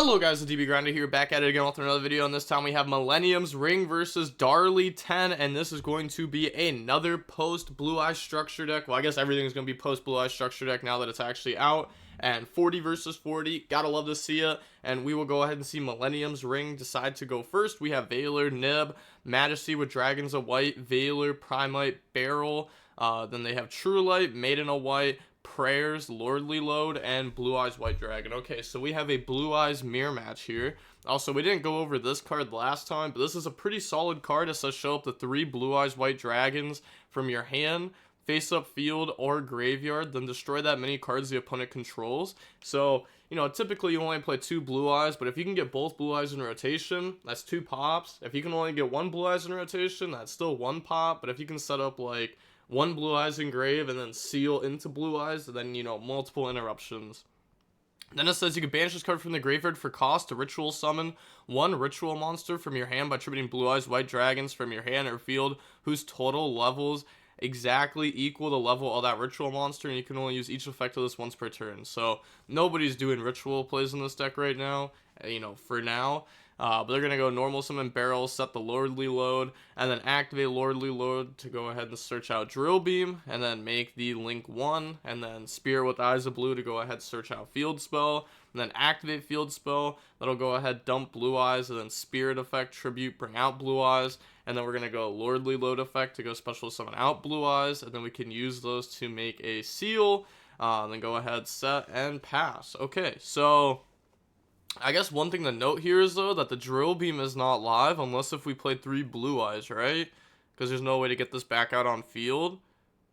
Hello guys, the DB Grinder here, back at it again with another video, and this time we have Millennium's Ring versus Darley 10, and this is going to be another post Blue Eye Structure deck. Well, I guess everything's going to be post Blue Eye Structure deck now that it's actually out, and 40 versus 40, gotta love to see it, and we will go ahead and see Millennium's Ring decide to go first. We have Valor, Nib, Majesty with Dragons of White, Valor, Primite, Barrel, then they have True Light, Maiden of White, Prayers, Lordly Load, and Blue Eyes White Dragon. Okay, so we have a Blue Eyes mirror match here. Also, we didn't go over this card last time, but this is a pretty solid card. It says show up the 3 Blue Eyes White Dragons from your hand, face up field or graveyard, then destroy that many cards the opponent controls. So, you know, typically you only play 2 Blue Eyes, but if you can get both Blue Eyes in rotation, that's 2 pops. If you can only get 1 Blue Eyes in rotation, that's still 1 pop. But if you can set up like 1 Blue Eyes engrave and then seal into Blue Eyes, then, you know, multiple interruptions. Then it says you can banish this card from the graveyard for cost to ritual summon 1 ritual monster from your hand by attributing Blue Eyes White Dragons from your hand or field whose total levels exactly equal the level of that ritual monster, and you can only use each effect of this once per turn. So nobody's doing ritual plays in this deck right now, you know, for now. But they're going to go normal summon Barrel, set the Lordly Load, and then activate Lordly Load to go ahead and search out Drill Beam, and then make the Link 1, and then Spirit with Eyes of Blue to go ahead search out Field Spell, and then activate Field Spell. That'll go ahead dump Blue Eyes, and then Spirit Effect, Tribute, bring out Blue Eyes, and then we're going to go Lordly Load effect to go special summon out Blue Eyes, and then we can use those to make a seal, and then go ahead, set, and pass. Okay, so I guess one thing to note here is, though, that the Drill Beam is not live unless if we play 3 Blue Eyes, right? Because there's no way to get this back out on field,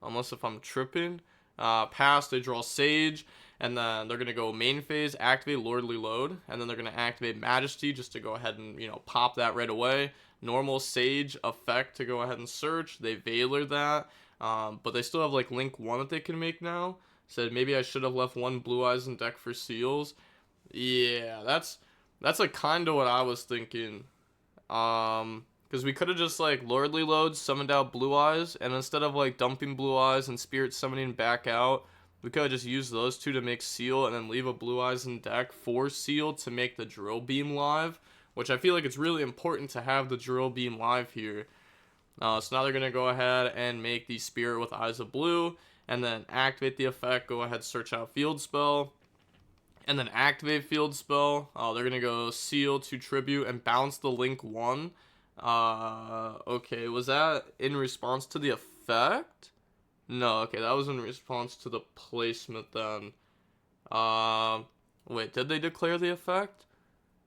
unless if I'm tripping. Pass, they draw Sage, and then they're going to go main phase, activate Lordly Load, and then they're going to activate Majesty just to go ahead and, you know, pop that right away. Normal Sage effect to go ahead and search. They Valor that, but they still have, like, Link 1 that they can make now. Said maybe I should have left 1 Blue Eyes in deck for seals. Yeah, that's like kind of what I was thinking. Because we could have just like Lordly Load, summoned out Blue Eyes, and instead of like dumping Blue Eyes and Spirit summoning back out, we could have just used those 2 to make seal and then leave a Blue Eyes in deck for seal to make the Drill Beam live, which I feel like it's really important to have the Drill Beam live here. So now they're going to go ahead and make the Spirit with Eyes of Blue, and then activate the effect, go ahead search out Field Spell, and then activate Field Spell. They're gonna go seal to tribute and bounce the Link 1. Okay, was that in response to the effect? No, okay, that was in response to the placement then. Wait, did they declare the effect?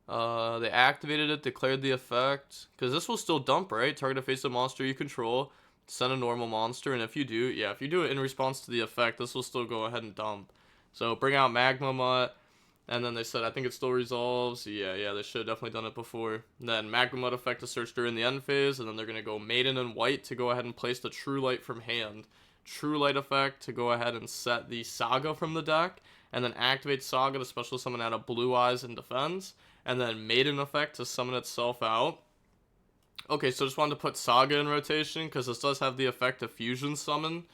They activated it, declared the effect. Because this will still dump, right? Target a face-up monster you control, send a normal monster, and if you do, yeah, if you do it in response to the effect, this will still go ahead and dump. So bring out Magma Mutt. And then they said, I think it still resolves. Yeah, they should have definitely done it before. And then Magma Mud effect to search during the end phase. And then they're going to go Maiden and White to go ahead and place the True Light from hand. True Light effect to go ahead and set the Saga from the deck. And then activate Saga to special summon out of Blue Eyes in defense. And then Maiden effect to summon itself out. Okay, so just wanted to put Saga in rotation because this does have the effect of Fusion Summon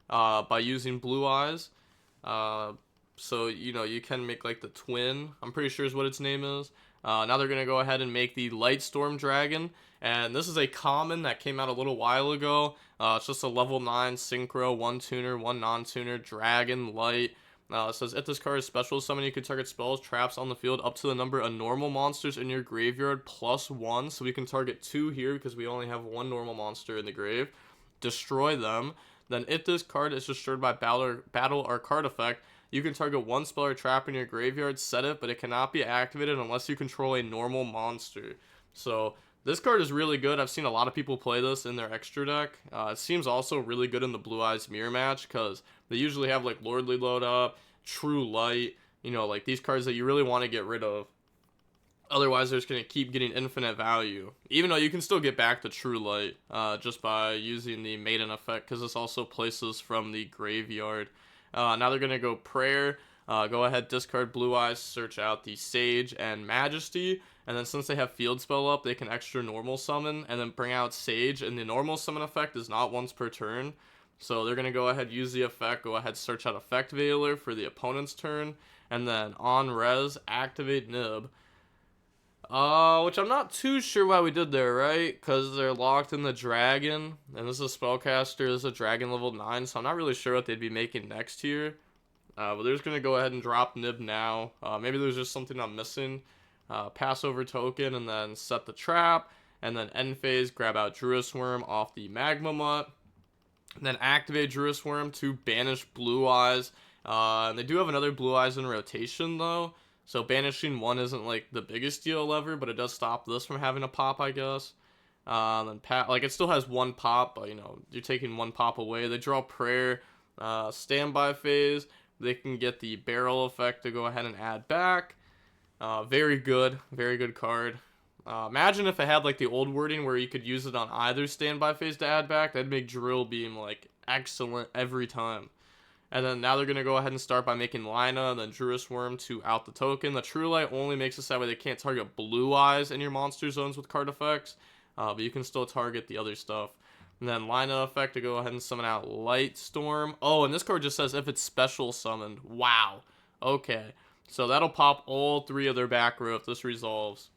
by using Blue Eyes. So, you know, you can make, like, the twin, I'm pretty sure is what its name is. Now they're going to go ahead and make the Lightstorm Dragon. And this is a common that came out a little while ago. It's just a level 9 Synchro, 1 tuner, 1 non-tuner, Dragon, Light. It says, if this card is special summon, you can target spells, traps on the field up to the number of normal monsters in your graveyard plus 1. So we can target 2 here because we only have 1 normal monster in the grave. Destroy them. Then if this card is destroyed by battle or card effect, you can target 1 spell or trap in your graveyard, set it, but it cannot be activated unless you control a normal monster. So this card is really good. I've seen a lot of people play this in their extra deck. It seems also really good in the Blue Eyes mirror match because they usually have like Lordly Load up, True Light, you know, like these cards that you really want to get rid of. Otherwise, they're just going to keep getting infinite value. Even though you can still get back the True Light just by using the Maiden effect because this also places from the graveyard. Now they're going to go Prayer, go ahead, discard Blue Eyes, search out the Sage and Majesty, and then since they have Field Spell up, they can extra normal summon, and then bring out Sage, and the normal summon effect is not once per turn, so they're going to go ahead, use the effect, go ahead, search out Effect Valor for the opponent's turn, and then on res, activate Nib, Which I'm not too sure why we did there, right? Because they're locked in the dragon, and this is a spellcaster, this is a dragon level 9, so I'm not really sure what they'd be making next here. But they're just going to go ahead and drop Nib now. Maybe there's just something I'm missing. Pass over token, and then set the trap, and then end phase, grab out Druid Worm off the Magma Mutt, and then activate Druid Worm to banish Blue Eyes. And they do have another Blue Eyes in rotation, though. So banishing one isn't like the biggest deal ever, but it does stop this from having a pop, I guess. And like it still has one pop, but you know, you're taking one pop away. They draw Prayer, standby phase. They can get the barrel effect to go ahead and add back. Very good card. Imagine if it had like the old wording where you could use it on either standby phase to add back. That'd make Drill Beam like excellent every time. And then now they're going to go ahead and start by making Lina and then Druid Worm to out the token. The True Light only makes it so that way they can't target Blue Eyes in your monster zones with card effects. But you can still target the other stuff. And then Lina effect to go ahead and summon out Light Storm. Oh, and this card just says if it's special summoned. Wow. Okay. So that'll pop all three of their back row if this resolves.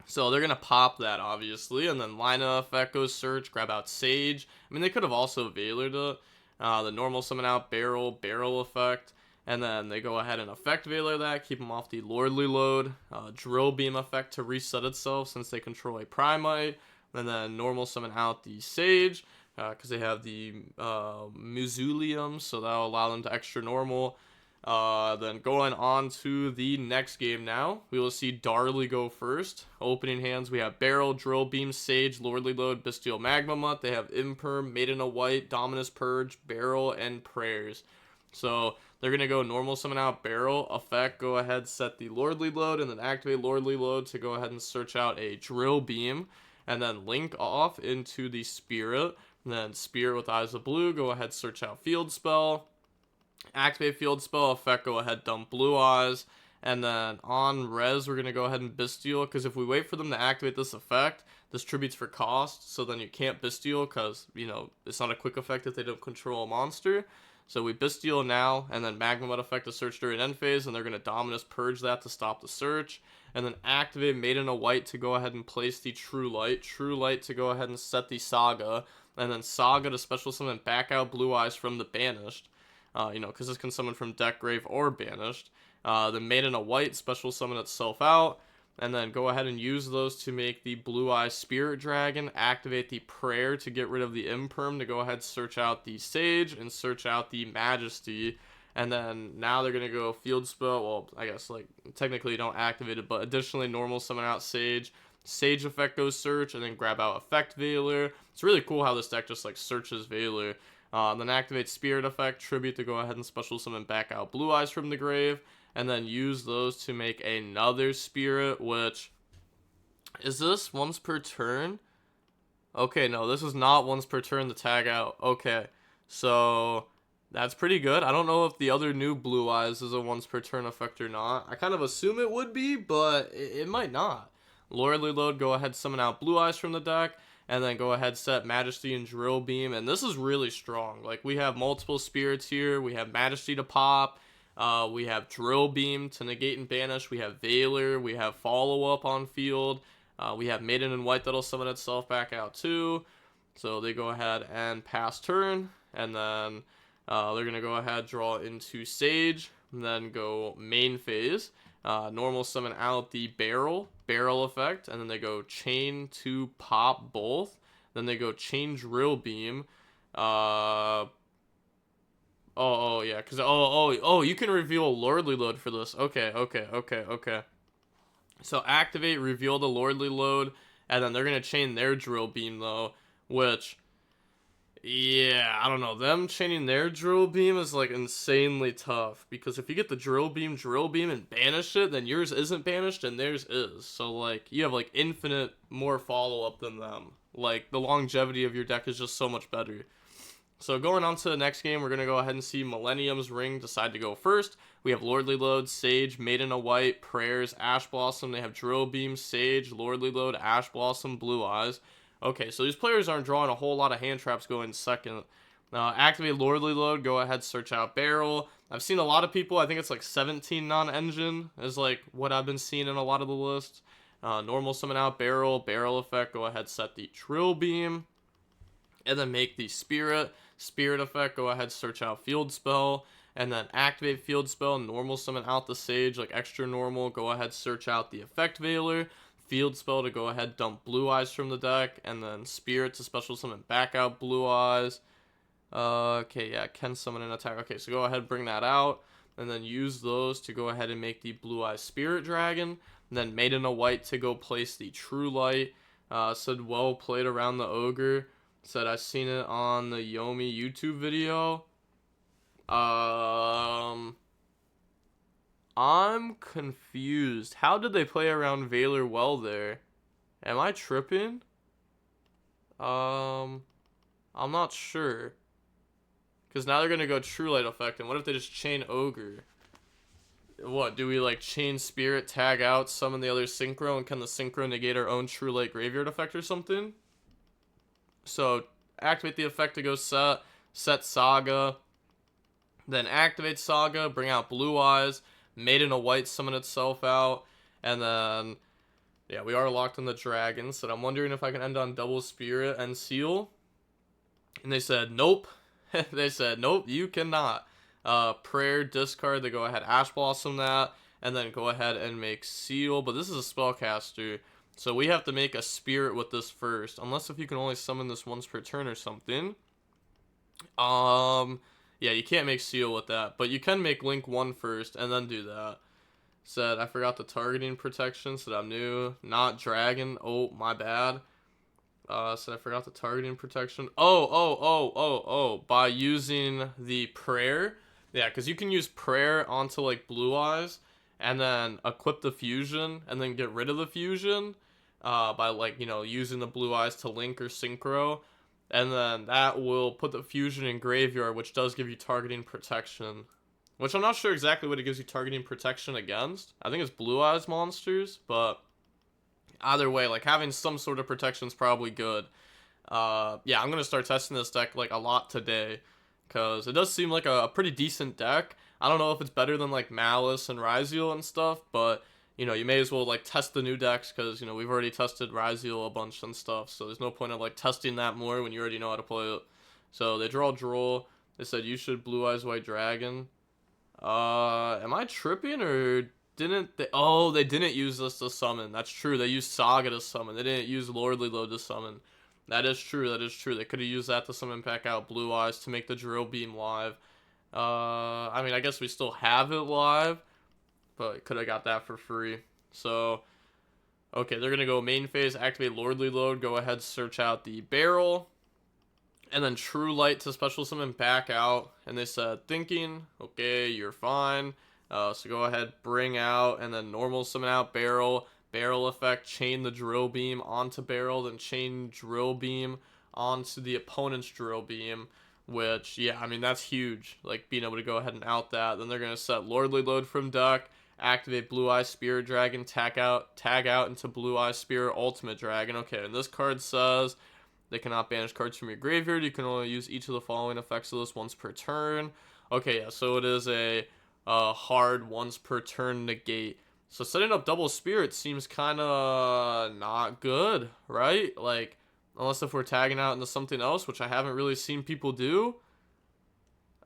So they're going to pop that, obviously. And then Lina effect goes search, grab out Sage. I mean, they could have also Veilered it. The normal summon out barrel effect, and then they go ahead and effect Veiler that, keep them off the Lordly Load, Drill Beam effect to reset itself since they control a Primite, and then normal summon out the Sage, because they have the Mausoleum, so that'll allow them to extra normal. Then going on to the next game now, we will see Darly go first. Opening hands, we have Barrel, Drill Beam, Sage, Lordly Load, Bestial Magma Mutt. They have Imperm, Maiden of White, Dominus Purge, Barrel, and Prayers. So they're going to go normal summon out Barrel, effect, go ahead, set the Lordly Load, and then activate Lordly Load to go ahead and search out a Drill Beam, and then link off into the Spirit. And then Spirit with Eyes of Blue, go ahead, search out Field Spell. Activate Field Spell, effect, go ahead, dump Blue Eyes, and then on res, we're going to go ahead and Bestial, because if we wait for them to activate this effect, this tributes for cost, so then you can't Bestial, because, you know, it's not a quick effect if they don't control a monster. So we Bestial now, and then Magma Mud effect to search during end phase, and they're going to Dominus Purge that to stop the search, and then activate Maiden of White to go ahead and place the True Light to go ahead and set the Saga, and then Saga to special summon back out Blue Eyes from the Banished. You know, because this can summon from deck, grave, or banished. The Maiden of White special summon itself out, and then go ahead and use those to make the Blue Eye Spirit Dragon. Activate the Prayer to get rid of the Imperm to go ahead search out the Sage and search out the Majesty. And then now they're gonna go Field Spell. Well, I guess like technically you don't activate it, but additionally normal summon out Sage. Sage effect goes search, and then grab out Effect Veiler. It's really cool how this deck just like searches Veiler. Then activate Spirit effect, Tribute to go ahead and special summon back out Blue Eyes from the grave, and then use those to make another Spirit, which, is this once per turn? Okay, no, this is not once per turn to tag out. Okay, so that's pretty good. I don't know if the other new Blue Eyes is a once per turn effect or not. I kind of assume it would be, but it might not. Lordly Load, go ahead, summon out Blue Eyes from the deck, and then go ahead, set Majesty and Drill Beam, and this is really strong. Like, we have multiple spirits here, we have Majesty to pop, we have Drill Beam to negate and banish, we have Veiler, we have Follow-Up on field, we have Maiden in White that'll summon itself back out too, so they go ahead and pass turn, and then they're going to go ahead, draw into Sage, and then go main phase. Normal summon out the barrel effect, and then they go chain to pop both. Then they go chain Drill Beam. Yeah, because you can reveal Lordly Load for this. Okay. So activate, reveal the Lordly Load, and then they're gonna chain their Drill Beam though, which, yeah, I don't know. Them chaining their Drill Beam is like insanely tough, because if you get the Drill Beam, and banish it, then yours isn't banished and theirs is. So like you have like infinite more follow-up than them. Like the longevity of your deck is just so much better. So going on to the next game, we're going to go ahead and see Millennium's Ring decide to go first. We have Lordly Load, Sage, Maiden of White, Prayers, Ash Blossom. They have Drill Beam, Sage, Lordly Load, Ash Blossom, Blue Eyes. Okay, so these players aren't drawing a whole lot of hand traps going second. Activate Lordly Load, go ahead, search out Barrel. I've seen a lot of people, I think it's like 17 non-engine is like what I've been seeing in a lot of the lists. Normal summon out barrel, barrel effect, go ahead set the drill beam, and then make the spirit effect, go ahead search out field spell, and then activate field spell, normal summon out the sage like extra normal, go ahead search out the effect veiler, field spell to go ahead dump blue eyes from the deck, and then spirit to special summon back out blue eyes. Okay, yeah, can summon an attack. Okay, so go ahead bring that out, and then use those to go ahead and make the blue eyes spirit dragon, and then Maiden of White to go place the true light. Said well played around the ogre. Said I seen it on the Yomi YouTube video. I'm confused. How did they play around Veiler well there? Am I tripping? I'm not sure. Because now they're going to go True Light effect, and what if they just chain Ogre? What, do we like chain Spirit, tag out, summon the other Synchro, and can the Synchro negate our own True Light Graveyard effect or something? So, activate the effect to go set Saga, then activate Saga, bring out Blue Eyes, Maiden of White summon itself out, and then, yeah, we are locked on the dragon, so I'm wondering if I can end on double Spirit and Seal. And they said, nope. They said, nope, you cannot. Prayer, discard, they go ahead, Ash Blossom that, and then go ahead and make Seal, but this is a spellcaster, so we have to make a Spirit with this first, unless if you can only summon this once per turn or something. Yeah, you can't make Seal with that, but you can make Link 1 first, and then do that. Said, I forgot the targeting protection, said I'm new, not dragon, oh, my bad. Said I forgot the targeting protection. By using the prayer. Yeah, because you can use prayer onto, like, Blue Eyes, and then equip the fusion, and then get rid of the fusion, by, like, you know, using the Blue Eyes to Link or Synchro. And then that will put the fusion in graveyard, which does give you targeting protection. Which I'm not sure exactly what it gives you targeting protection against. I think it's Blue Eyes monsters, but either way, like, having some sort of protection is probably good. Yeah, I'm going to start testing this deck, like, a lot today, because it does seem like a pretty decent deck. I don't know if it's better than, like, Malice and Ryziel and stuff, but, you know, you may as well, like, test the new decks, because, you know, we've already tested Ryziel a bunch and stuff, so there's no point of, like, testing that more when you already know how to play it. So, they draw Droll. They said, you should Blue Eyes White Dragon. Am I tripping, or didn't they? Oh, they didn't use this to summon. That's true. They used Saga to summon. They didn't use Lordly Load to summon. That is true. That is true. They could have used that to summon back out Blue Eyes to make the Drill Beam live. I mean, I guess we still have it live, but could have got that for free. So, okay, they're going to go main phase, activate Lordly Load, go ahead, search out the barrel, and then True Light to special summon back out. And they said, thinking, okay, you're fine. So go ahead, bring out, and then normal summon out barrel. Barrel effect, chain the drill beam onto barrel, then chain drill beam onto the opponent's drill beam. Which, yeah, I mean, that's huge. Like, being able to go ahead and out that. Then they're going to set Lordly Load from deck, activate Blue Eye Spirit Dragon, tag out into Blue Eye Spirit Ultimate Dragon. Okay, and this card says they cannot banish cards from your graveyard. You can only use each of the following effects of this once per turn. Okay, yeah, so it is a hard once per turn negate. So setting up double spirit seems kind of not good, right? Like, unless if we're tagging out into something else, which I haven't really seen people do.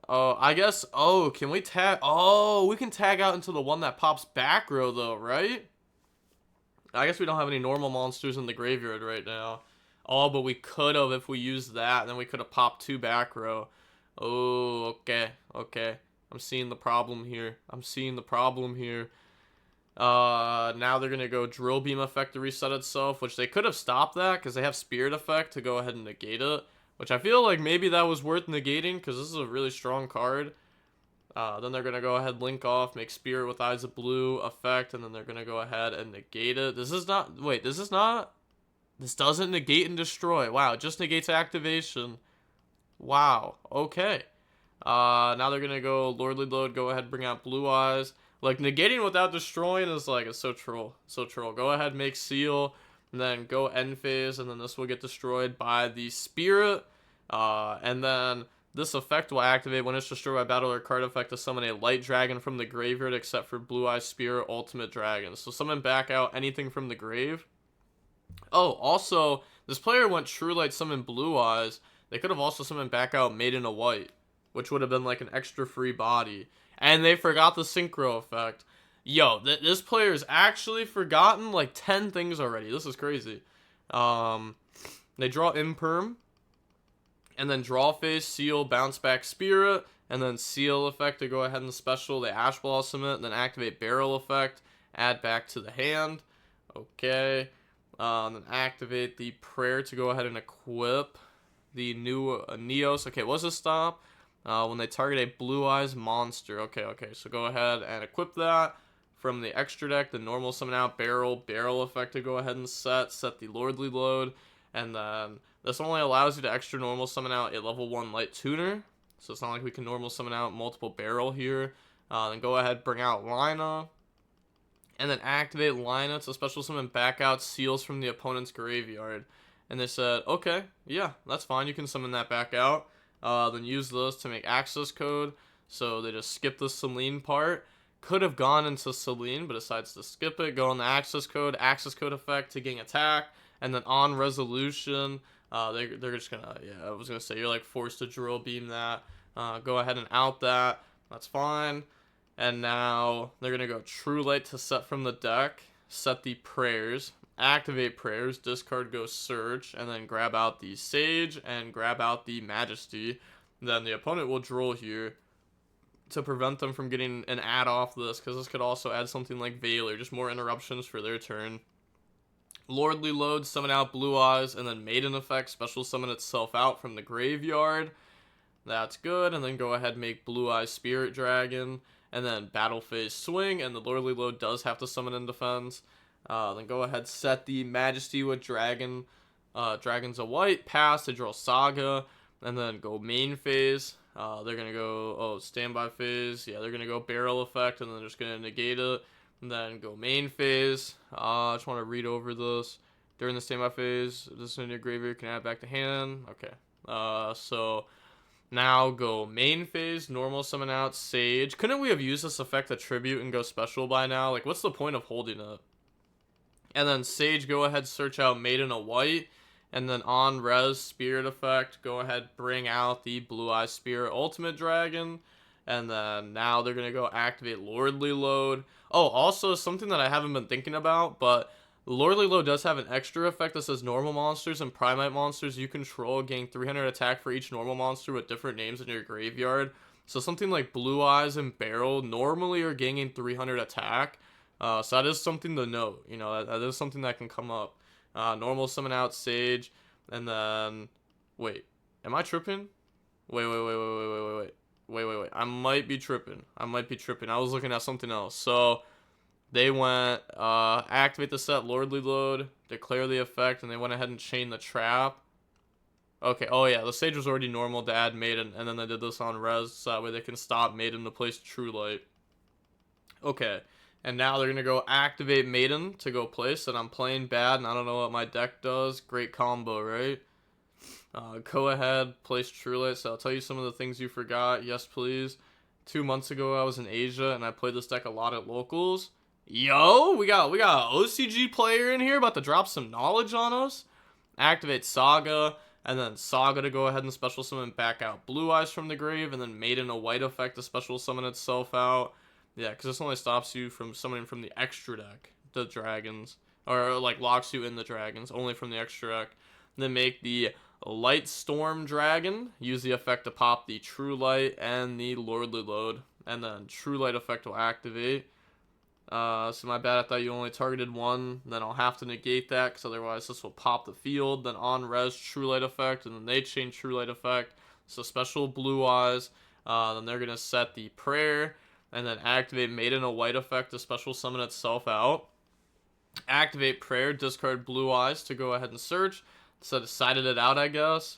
I guess, can we tag? Oh, we can tag out into the one that pops back row though, right? I guess we don't have any normal monsters in the graveyard right now. Oh, but we could have if we used that, and then we could have popped 2 back row. Oh, okay. I'm seeing the problem here. Now they're going to go Drill Beam effect to reset itself, which they could have stopped that because they have Spirit effect to go ahead and negate it, which I feel like maybe that was worth negating because this is a really strong card. Then they're going to go ahead, link off, make Spirit with Eyes of Blue effect, and then they're going to go ahead and negate it. This doesn't negate and destroy. Wow, it just negates activation. Wow, okay. Now they're going to go Lordly Load, go ahead, bring out Blue Eyes. Like, negating without destroying is, like, it's so troll. Go ahead, make Seal, and then go end phase, and then this will get destroyed by the Spirit. And then This effect will activate when it's destroyed by battle or card effect to summon a light dragon from the graveyard except for Blue Eye Spirit Ultimate Dragon. So summon back out anything from the grave. Oh, also, this player went True Light summon Blue Eyes. They could have also summoned back out Maiden of White, which would have been like an extra free body. And they forgot the Synchro effect. Yo, this player's actually forgotten like 10 things already. This is crazy. They draw Imperm, and then draw phase, seal, bounce back Spirit, and then seal effect to go ahead and special. They Ash Blossom it, and then activate Barrel effect, add back to the hand. Okay. Then activate the Prayer to go ahead and equip the new Neos. Okay, what's the stop? When they target a Blue Eyes monster. Okay, so go ahead and equip that. From the extra deck, the normal summon out Barrel effect to go ahead and set the Lordly Load, and then this only allows you to extra normal summon out a level 1 Light Tuner, so it's not like we can normal summon out multiple Barrel here. Then go ahead, bring out Lina, and then activate Lina to special summon back out Seals from the opponent's graveyard. And they said, okay, yeah, that's fine, you can summon that back out. Then use those to make access code, so they just skip the Selene part. Could have gone into Selene, but decides to skip it. Go on the access code effect to gain attack, and then on resolution, they're just gonna, yeah, I was gonna say, you're like forced to drill beam that. Go ahead and out that. That's fine. And now they're gonna go True Light to set from the deck, set the Prayers, activate Prayers, discard go Search, and then grab out the Sage and grab out the Majesty. Then the opponent will drill here to prevent them from getting an add off this, because this could also add something like Veil or just more interruptions for their turn. Lordly Load, summon out Blue Eyes, and then Maiden effect, special summon itself out from the graveyard. That's good, and then go ahead and make Blue Eyes Spirit Dragon, and then Battle Phase Swing, and the Lordly Load does have to summon in defense. Then go ahead, set the Majesty with Dragons of White, pass to draw Saga, and then go main phase. They're going to go, standby phase. Yeah, they're going to go Barrel effect, and then they're just going to negate it. And then go main phase. I just want to read over this. During the standby phase, this is in your graveyard, can add back to hand. Okay. So now go main phase, normal summon out Sage. Couldn't we have used this effect to tribute and go special by now? Like, what's the point of holding it? And then Sage, go ahead, search out Maiden of White. And then on res Spirit effect, go ahead, bring out the Blue Eye Spirit Ultimate Dragon. And then now they're going to go activate Lordly Load. Oh, also something that I haven't been thinking about, but Lordly Load does have an extra effect that says normal monsters and Primite monsters you control gain 300 attack for each normal monster with different names in your graveyard. So something like Blue Eyes and Barrel normally are gaining 300 attack. So that is something to note. You know, that is something that can come up. Normal summon out Sage, and then wait, am I tripping? Wait. I might be tripping. I was looking at something else. So they went activate the set Lordly Load, declare the effect, and they went ahead and chain the trap. Okay, oh yeah, the Sage was already normal to add Maiden, and then they did this on res, so that way they can stop Maiden to place True Light. Okay. And now they're going to go activate Maiden to go place, and I'm playing bad, and I don't know what my deck does. Great combo, right? Go ahead, place True Light, so I'll tell you some of the things you forgot. Yes, please. 2 months ago, I was in Asia, and I played this deck a lot at locals. Yo, we got an OCG player in here about to drop some knowledge on us. Activate Saga, and then Saga to go ahead and special summon back out Blue Eyes from the grave, and then Maiden a White effect to special summon itself out. Yeah, because this only stops you from summoning from the extra deck, the dragons. Or, like, locks you in the dragons, only from the extra deck. Then make the Light Storm Dragon. Use the effect to pop the True Light and the Lordly Load. And then True Light effect will activate. So my bad, I thought you only targeted one. Then I'll have to negate that, because otherwise this will pop the field. Then on res, True Light effect, and then they chain True Light effect. So special Blue Eyes. Then they're going to set the Prayer. And then activate Maiden a White effect to special summon itself out. Activate Prayer, discard Blue Eyes to go ahead and search. So decided it out, I guess.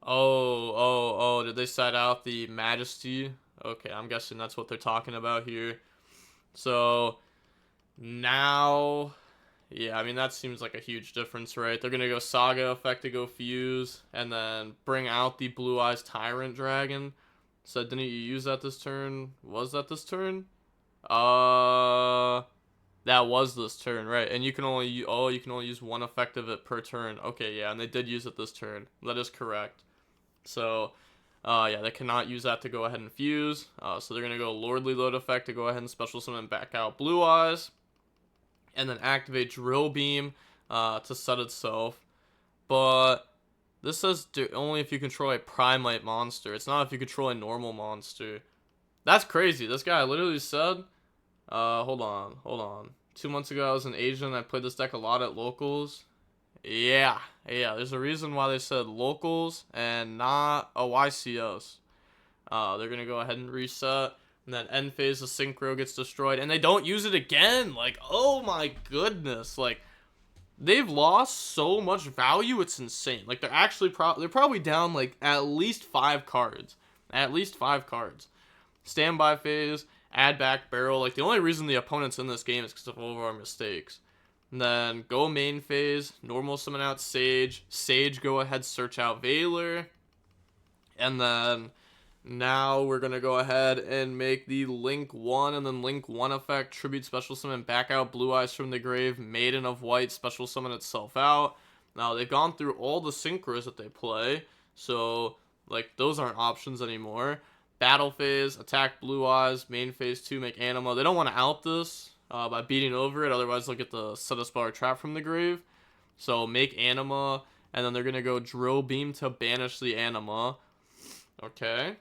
Oh, did they side out the Majesty? Okay, I'm guessing that's what they're talking about here. So now Yeah, I mean, that seems like a huge difference, right? They're going to go Saga effect to go Fuse, and then bring out the Blue Eyes Tyrant Dragon. So didn't you use that this turn? Was that this turn? Uh, that was this turn, right? And you can only you can only use one effect of it per turn. Okay, yeah, and they did use it this turn. That is correct. So, yeah, they cannot use that to go ahead and fuse. So they're gonna go Lordly Load effect to go ahead and special summon back out Blue Eyes, and then activate Drill Beam to set itself. But this says only if you control a Primite monster. It's not if you control a normal monster. That's crazy. This guy literally said, hold on. 2 months ago, I was in Asia and I played this deck a lot at locals. Yeah. There's a reason why they said locals and not a YCS. They're gonna go ahead and reset, and then end phase the synchro gets destroyed, and they don't use it again. Like, oh my goodness, like they've lost so much value, it's insane. Like they're actually they're probably down like at least 5 cards, Standby phase, add back barrel. Like the only reason the opponent's in this game is because of all of our mistakes. And then go main phase, normal summon out Sage go ahead search out Veiler, and then now we're gonna go ahead and make the Link 1 and then Link 1 effect, tribute special summon back out Blue Eyes from the grave, Maiden of White special summon itself out. Now they've gone through all the synchros that they play, so like those aren't options anymore. Battle phase, attack Blue Eyes, main phase 2, make Anima. They don't want to out this by beating over it, otherwise they'll get the set a spell or trap from the grave. So make Anima, and then they're gonna go Drill Beam to banish the Anima. Okay.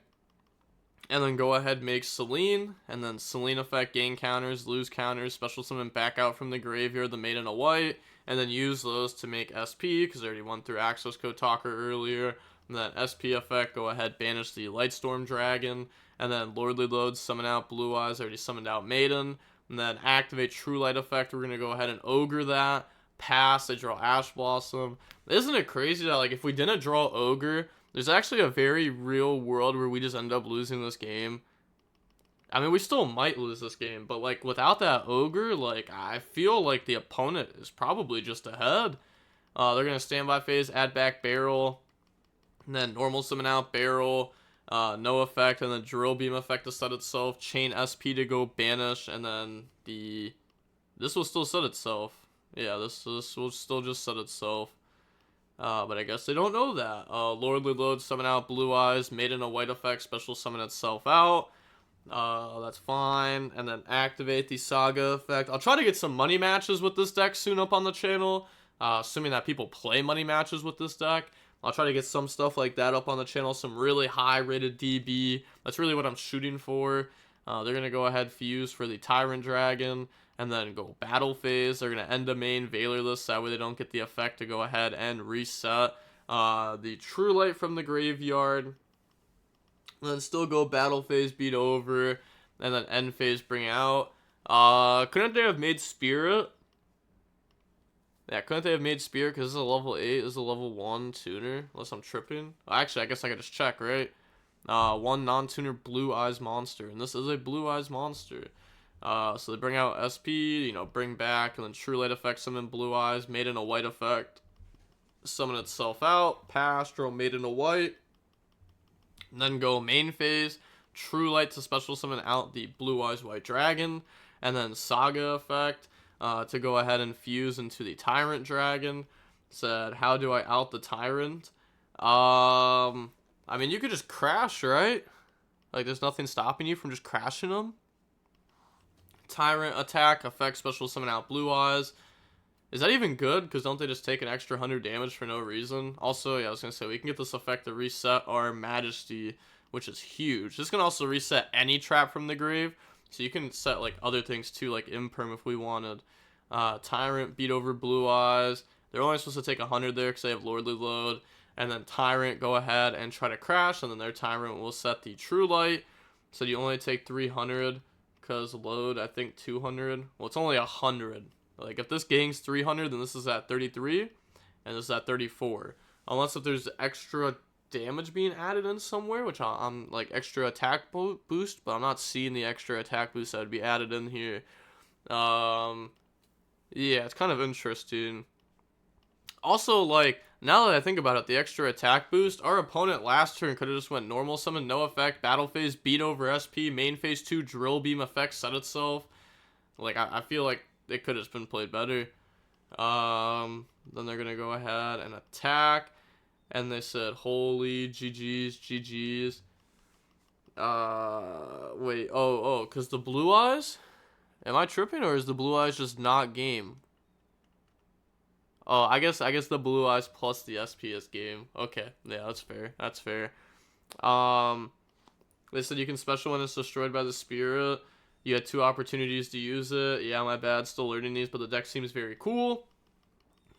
And then go ahead, make Selene, and then Selene effect, gain counters, lose counters, special summon back out from the graveyard, the Maiden of White, and then use those to make SP, because I already went through Access Code Talker earlier. And then SP effect, go ahead, banish the Lightstorm Dragon, and then Lordly Load, summon out Blue Eyes, I already summoned out Maiden, and then activate True Light effect, we're going to go ahead and Ogre that, pass, they draw Ash Blossom. Isn't it crazy that, like, if we didn't draw Ogre, there's actually a very real world where we just end up losing this game. I mean, we still might lose this game, but, like, without that Ogre, like, I feel like the opponent is probably just ahead. They're going to standby phase, add back Barrel, and then normal summon out Barrel, no effect, and then Drill Beam effect to set itself, chain SP to go banish, and then this will still set itself. Yeah, this will still just set itself. But I guess they don't know that. Lordly Load, summon out Blue Eyes, Maiden of White effect, special summon itself out. That's fine. And then activate the Saga effect. I'll try to get some money matches with this deck soon up on the channel. Assuming that people play money matches with this deck. I'll try to get some stuff like that up on the channel. Some really high rated DB. That's really what I'm shooting for. They're going to go ahead fuse for the Tyrant Dragon. And then go battle phase. They're going to end a main Veilerless. That way they don't get the effect to go ahead and reset the True Light from the graveyard. And then still go battle phase, beat over. And then end phase, bring out. Couldn't they have made Spirit? Yeah, couldn't they have made Spirit? Because this is a level 8. This is a level 1 tuner. Unless I'm tripping. Actually, I guess I could just check, right? 1 non-tuner Blue Eyes monster. And this is a Blue Eyes monster. So they bring out SP, bring back, and then True Light effect, summon Blue Eyes, Maiden a White effect, summon itself out, pass, draw Maiden a White, and then go main phase, True Light to special summon out the Blue Eyes White Dragon, and then Saga effect to go ahead and fuse into the Tyrant Dragon. Said, how do I out the Tyrant? I mean, you could just crash, right? Like, there's nothing stopping you from just crashing them. Tyrant attack, effect, special summon out Blue Eyes. Is that even good? Because don't they just take an extra 100 damage for no reason? Also, yeah, I was going to say, we can get this effect to reset our Majesty, which is huge. This can also reset any trap from the grave. So you can set, like, other things, too, like Imperm if we wanted. Tyrant, beat over Blue Eyes. They're only supposed to take 100 there because they have Lordly Load. And then Tyrant, go ahead and try to crash. And then their Tyrant will set the True Light. So you only take 300. Because load, I think 200. Well, it's only 100. Like, if this gang's 300, then this is at 33. And this is at 34. Unless if there's extra damage being added in somewhere, which I'm like extra attack boost. But I'm not seeing the extra attack boost that would be added in here. Yeah, it's kind of interesting. Also, like, now that I think about it, the extra attack boost, our opponent last turn could have just went normal summon, no effect, battle phase, beat over SP, main phase 2, drill beam effect, set itself. Like, I feel like it could have just been played better. Then they're gonna go ahead and attack. And they said, holy GG's, GG's. Wait, because the blue eyes? Am I tripping, or is the blue eyes just not game? Oh, I guess the blue eyes plus the SPS game. Okay, yeah, that's fair. That's fair. Um, they said you can special when it's destroyed by the spirit. You had 2 opportunities to use it. Yeah, my bad. Still learning these, but the deck seems very cool.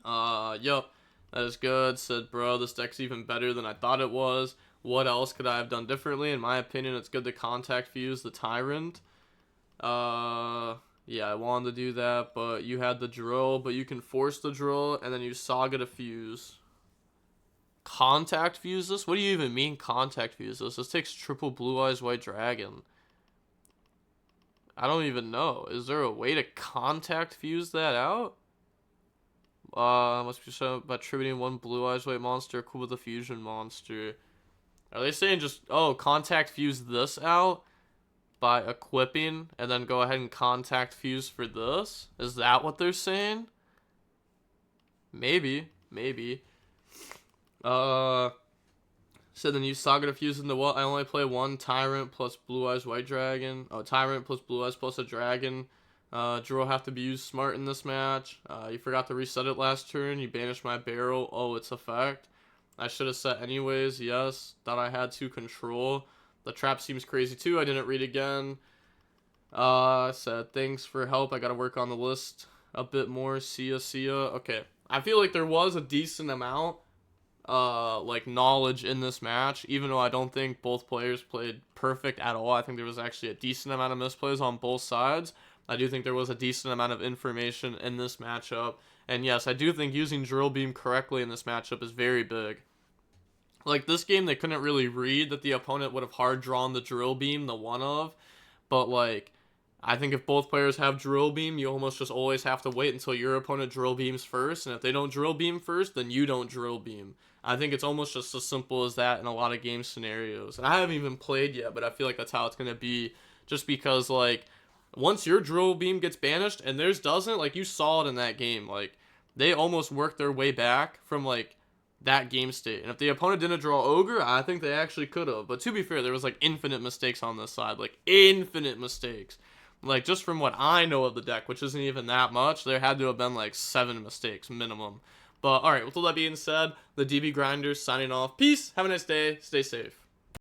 Yep, that is good. Said, bro, this deck's even better than I thought it was. What else could I have done differently? In my opinion, it's good to contact fuse the tyrant. Yeah, I wanted to do that, but you had the drill, but you can force the drill, and then you saga to fuse. Contact fuse this? What do you even mean contact fuse this? This takes triple blue eyes white dragon. I don't even know. Is there a way to contact fuse that out? Must be shown by attributing 1 blue eyes white monster equal with a fusion monster. Are they saying just, oh, contact fuse this out by equipping and then go ahead and contact fuse for this? Is that what they're saying? Maybe. So then you saga to fuse into what? I only play 1 tyrant plus blue eyes white dragon. Oh, tyrant plus blue eyes plus a dragon. Draw have to be used smart in this match. You forgot to reset it last turn. You banished my barrel. Oh, its effect. I should have set anyways. Yes. Thought I had to control. The trap seems crazy too. I didn't read again. Said thanks for help. I gotta work on the list a bit more. See ya. Okay. I feel like there was a decent amount like knowledge in this match, even though I don't think both players played perfect at all. I think there was actually a decent amount of misplays on both sides. I do think there was a decent amount of information in this matchup. And yes, I do think using drill beam correctly in this matchup is very big. Like, this game, they couldn't really read that the opponent would have hard drawn the drill beam, the one of. But, like, I think if both players have drill beam, you almost just always have to wait until your opponent drill beams first. And if they don't drill beam first, then you don't drill beam. I think it's almost just as simple as that in a lot of game scenarios. And I haven't even played yet, but I feel like that's how it's going to be. Just because, like, once your drill beam gets banished and theirs doesn't, like, you saw it in that game. Like, they almost worked their way back from, like, that game state. And if the opponent didn't draw Ogre, I think they actually could have. But to be fair, there was, like, infinite mistakes on this side. Like, infinite mistakes. Like, just from what I know of the deck, which isn't even that much, there had to have been, like, 7 mistakes minimum. But, alright, with all that being said, the DB Grinders signing off. Peace, have a nice day, stay safe.